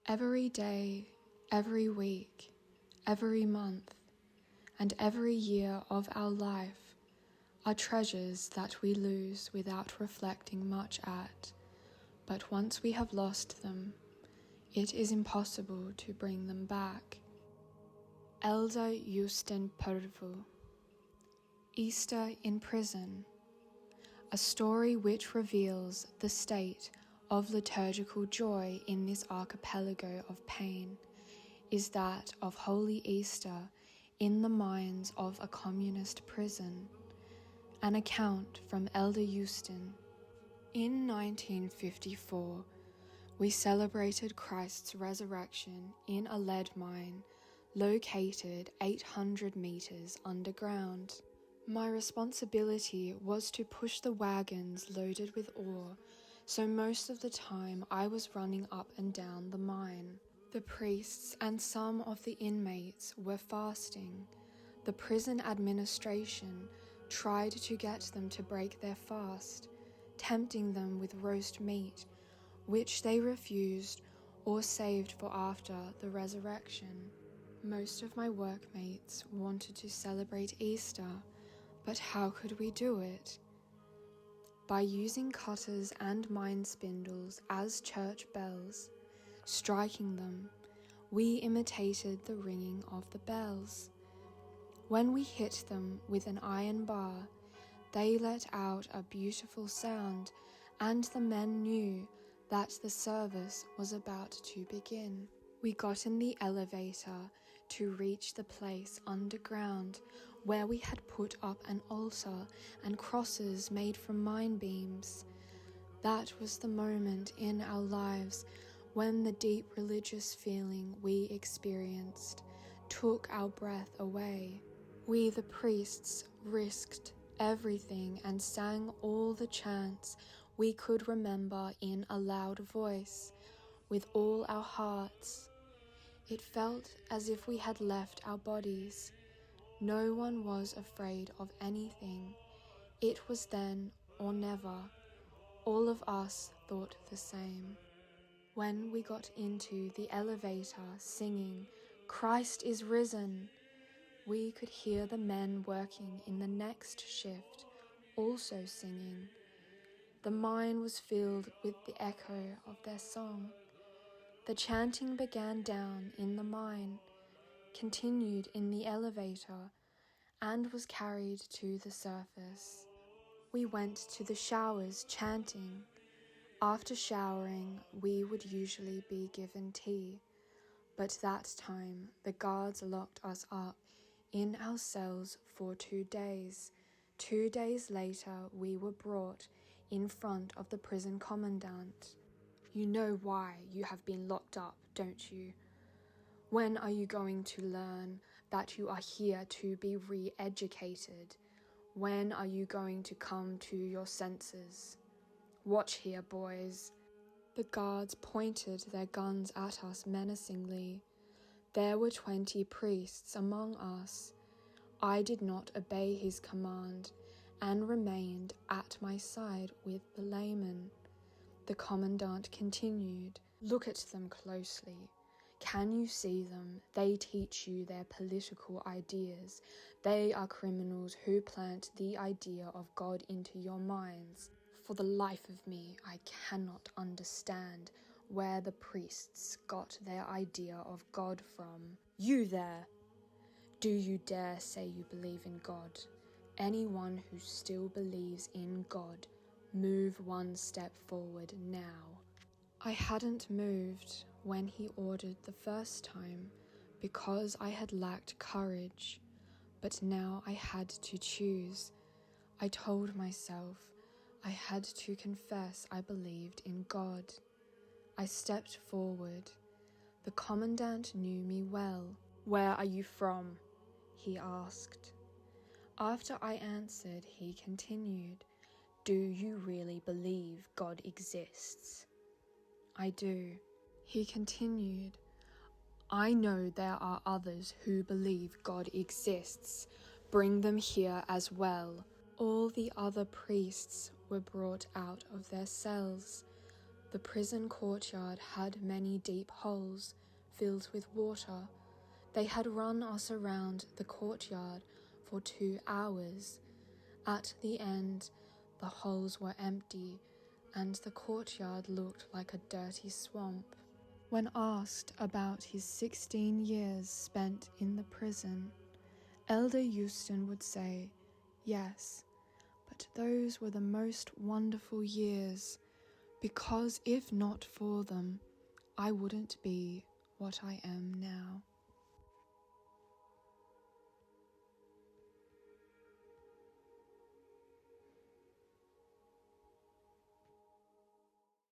Every day, every week, every month, and every year of our life are treasures that we lose without reflecting much at, but once we have lost them, it is impossible to bring them back. Elder Justin Parvu. Easter in Prison. A story which reveals the state of liturgical joy in this archipelago of pain is that of Holy Easter in the minds of a communist prison. An account from Elder Justin. In 1954, we celebrated Christ's resurrection in a lead mine located 800 meters underground. My responsibility was to push the wagons loaded with ore, so most of the time I was running up and down the mine. The priests and some of the inmates were fasting. The prison administration tried to get them to break their fast, tempting them with roast meat, which they refused or saved for after the resurrection. Most of my workmates wanted to celebrate Easter, but how could we do it? By using cutters and mine spindles as church bells, striking them, we imitated the ringing of the bells. When we hit them with an iron bar, they let out a beautiful sound, and the men knew that the service was about to begin. We got in the elevator to reach the place underground where we had put up an altar and crosses made from mine beams. That was the moment in our lives when the deep religious feeling we experienced took our breath away. We, the priests, risked everything and sang all the chants we could remember in a loud voice, with all our hearts. It felt as if we had left our bodies. No one was afraid of anything. It was then or never. All of us thought the same. When we got into the elevator singing, "Christ is risen," we could hear the men working in the next shift also singing. The mine was filled with the echo of their song. The chanting began down in the mine, continued in the elevator, and was carried to the surface. We went to the showers chanting. After showering, we would usually be given tea, but that time the guards locked us up in our cells for 2 days. 2 days later, we were brought in front of the prison commandant. "You know why you have been locked up, don't you? When are you going to learn that you are here to be re-educated? When are you going to come to your senses? Watch here, boys." The guards pointed their guns at us menacingly. There were 20 priests among us. I did not obey his command and remained at my side with the laymen. The commandant continued, "Look at them closely. Can you see them? They teach you their political ideas. They are criminals who plant the idea of God into your minds. For the life of me, I cannot understand where the priests got their idea of God from. You there! Do you dare say you believe in God? Anyone who still believes in God, move 1 step forward now." I hadn't moved when he ordered the first time because I had lacked courage, but now I had to choose. I told myself I had to confess I believed in God. I stepped forward. The commandant knew me well. "Where are you from?" he asked. After I answered, he continued, "Do you really believe God exists?" "I do." He continued, "I know there are others who believe God exists. Bring them here as well." All the other priests were brought out of their cells. The prison courtyard had many deep holes filled with water. They had run us around the courtyard for 2 hours. At the end, the holes were empty, and the courtyard looked like a dirty swamp. When asked about his 16 years spent in the prison, Elder Euston would say, "Yes, but those were the most wonderful years, because if not for them, I wouldn't be what I am now."